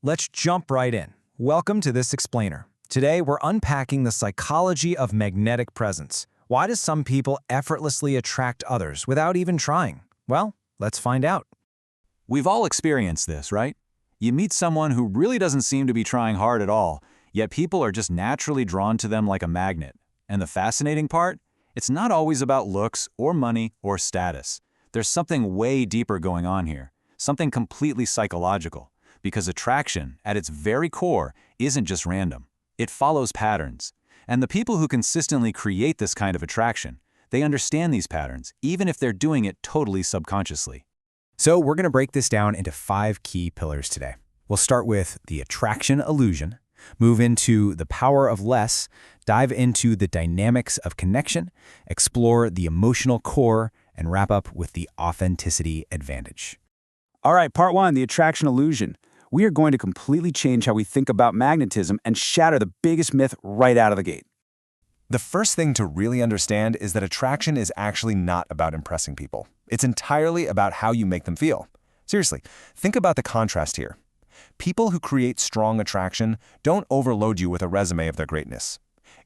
Let's jump right in. Welcome to This Explainer. Today, we're unpacking the psychology of magnetic presence. Why do some people effortlessly attract others without even trying? Well, let's find out. We've all experienced this, right? You meet someone who really doesn't seem to be trying hard at all, yet people are just naturally drawn to them like a magnet. And the fascinating part? It's not always about looks or money or status. There's something way deeper going on here, something completely psychological, because attraction, at its very core, isn't just random. It follows patterns. And the people who consistently create this kind of attraction, they understand these patterns, even if they're doing it totally subconsciously. So we're going to break this down into 5 key pillars today. We'll start with the attraction illusion, move into the power of less, dive into the dynamics of connection, explore the emotional core, and wrap up with the authenticity advantage. All right, part 1, the attraction illusion. We are going to completely change how we think about magnetism and shatter the biggest myth right out of the gate. The first thing to really understand is that attraction is actually not about impressing people. It's entirely about how you make them feel. Seriously, think about the contrast here. People who create strong attraction don't overload you with a resume of their greatness.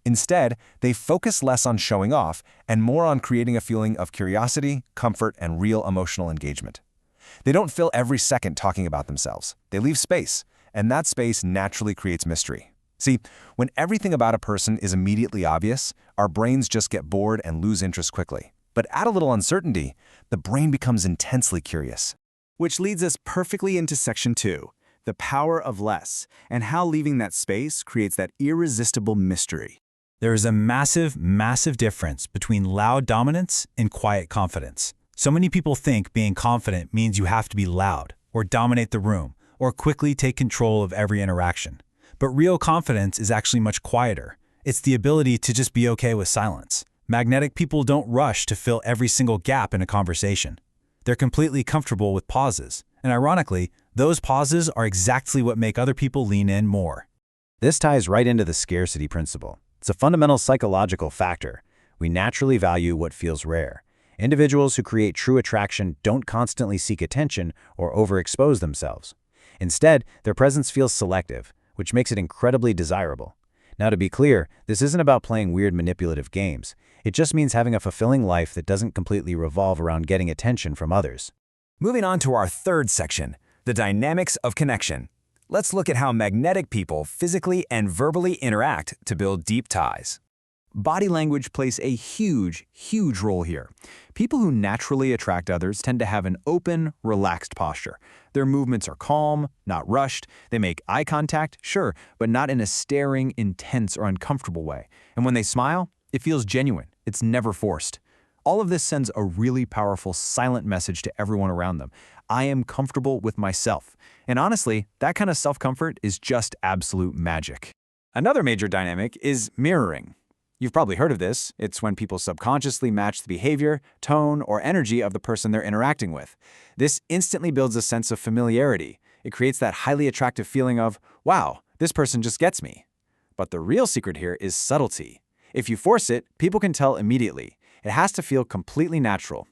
Instead, they focus less on showing off and more on creating a feeling of curiosity, comfort, and real emotional engagement. They don't fill every second talking about themselves. They leave space, and that space naturally creates mystery. See, when everything about a person is immediately obvious, our brains just get bored and lose interest quickly. But add a little uncertainty, the brain becomes intensely curious. Which leads us perfectly into section 2, the power of less, and how leaving that space creates that irresistible mystery. There is a massive, massive difference between loud dominance and quiet confidence. So many people think being confident means you have to be loud, or dominate the room, or quickly take control of every interaction. But real confidence is actually much quieter. It's the ability to just be okay with silence. Magnetic people don't rush to fill every single gap in a conversation. They're completely comfortable with pauses. And ironically, those pauses are exactly what make other people lean in more. This ties right into the scarcity principle. It's a fundamental psychological factor. We naturally value what feels rare. Individuals who create true attraction don't constantly seek attention or overexpose themselves. Instead, their presence feels selective, which makes it incredibly desirable. Now, to be clear, this isn't about playing weird manipulative games. It just means having a fulfilling life that doesn't completely revolve around getting attention from others. Moving on to our third section, the dynamics of connection. Let's look at how magnetic people physically and verbally interact to build deep ties. Body language plays a huge, huge role here. People who naturally attract others tend to have an open, relaxed posture. Their movements are calm, not rushed. They make eye contact, sure, but not in a staring, intense, or uncomfortable way. And when they smile, it feels genuine. It's never forced. All of this sends a really powerful silent message to everyone around them. I am comfortable with myself. And honestly, that kind of self-comfort is just absolute magic. Another major dynamic is mirroring. You've probably heard of this. It's when people subconsciously match the behavior, tone, or energy of the person they're interacting with. This instantly builds a sense of familiarity. It creates that highly attractive feeling of, wow, this person just gets me. But the real secret here is subtlety. If you force it, people can tell immediately. It has to feel completely natural.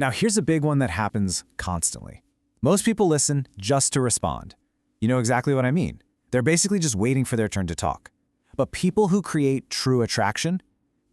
Now here's a big one that happens constantly. Most people listen just to respond. You know exactly what I mean. They're basically just waiting for their turn to talk. But people who create true attraction,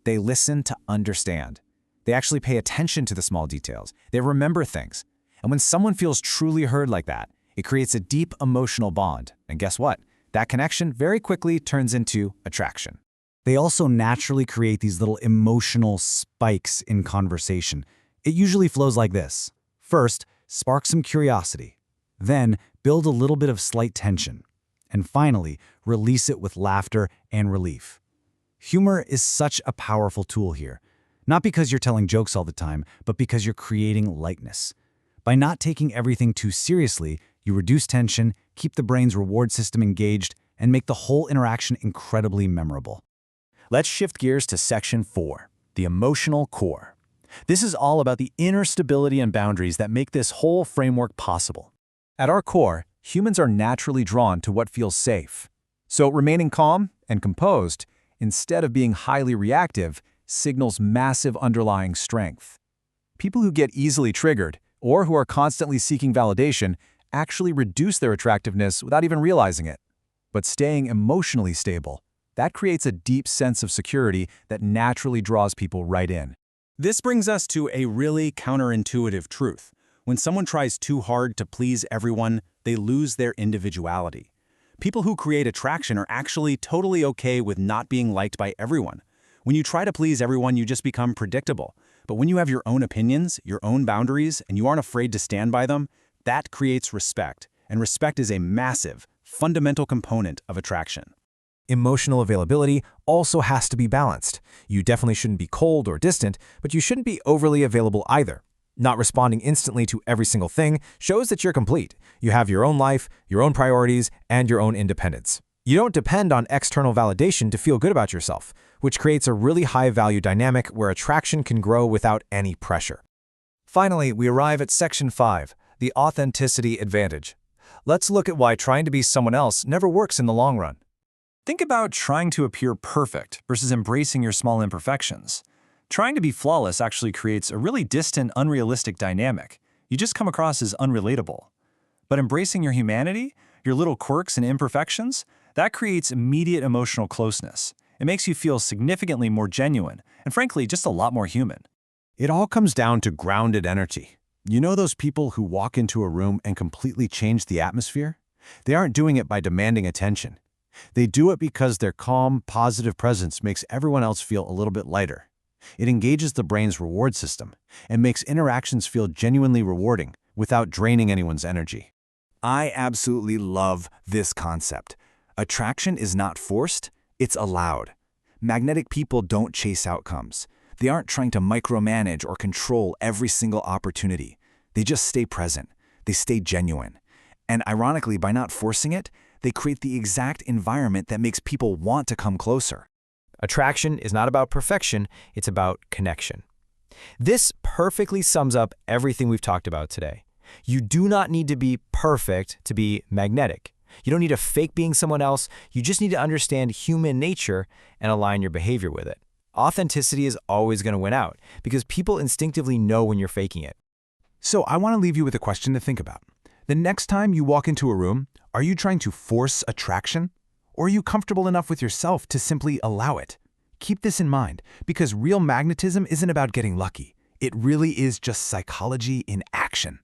they listen to understand. They actually pay attention to the small details. They remember things. And when someone feels truly heard like that, it creates a deep emotional bond. And guess what? That connection very quickly turns into attraction. They also naturally create these little emotional spikes in conversation. It usually flows like this. First, spark some curiosity. Then, build a little bit of slight tension. And finally, release it with laughter and relief. Humor is such a powerful tool here, not because you're telling jokes all the time, but because you're creating lightness. By not taking everything too seriously, you reduce tension, keep the brain's reward system engaged, and make the whole interaction incredibly memorable. Let's shift gears to section 4, the emotional core. This is all about the inner stability and boundaries that make this whole framework possible. At our core, humans are naturally drawn to what feels safe. So remaining calm and composed, instead of being highly reactive, signals massive underlying strength. People who get easily triggered, or who are constantly seeking validation, actually reduce their attractiveness without even realizing it. But staying emotionally stable, that creates a deep sense of security that naturally draws people right in. This brings us to a really counterintuitive truth. When someone tries too hard to please everyone, they lose their individuality. People who create attraction are actually totally okay with not being liked by everyone. When you try to please everyone, you just become predictable. But when you have your own opinions, your own boundaries, and you aren't afraid to stand by them, that creates respect. And respect is a massive, fundamental component of attraction. Emotional availability also has to be balanced. You definitely shouldn't be cold or distant, but you shouldn't be overly available either. Not responding instantly to every single thing shows that you're complete. You have your own life, your own priorities, and your own independence. You don't depend on external validation to feel good about yourself, which creates a really high-value dynamic where attraction can grow without any pressure. Finally, we arrive at Section 5, the authenticity advantage. Let's look at why trying to be someone else never works in the long run. Think about trying to appear perfect versus embracing your small imperfections. Trying to be flawless actually creates a really distant, unrealistic dynamic. You just come across as unrelatable. But embracing your humanity, your little quirks and imperfections, that creates immediate emotional closeness. It makes you feel significantly more genuine and, frankly, just a lot more human. It all comes down to grounded energy. You know those people who walk into a room and completely change the atmosphere? They aren't doing it by demanding attention. They do it because their calm, positive presence makes everyone else feel a little bit lighter. It engages the brain's reward system and makes interactions feel genuinely rewarding without draining anyone's energy. I absolutely love this concept. Attraction is not forced, it's allowed. Magnetic people don't chase outcomes. They aren't trying to micromanage or control every single opportunity. They just stay present. They stay genuine. And ironically, by not forcing it, they create the exact environment that makes people want to come closer. Attraction is not about perfection, it's about connection. This perfectly sums up everything we've talked about today. You do not need to be perfect to be magnetic. You don't need to fake being someone else. You just need to understand human nature and align your behavior with it. Authenticity is always going to win out because people instinctively know when you're faking it. So I want to leave you with a question to think about. The next time you walk into a room, are you trying to force attraction? Or are you comfortable enough with yourself to simply allow it? Keep this in mind, because real magnetism isn't about getting lucky. It really is just psychology in action.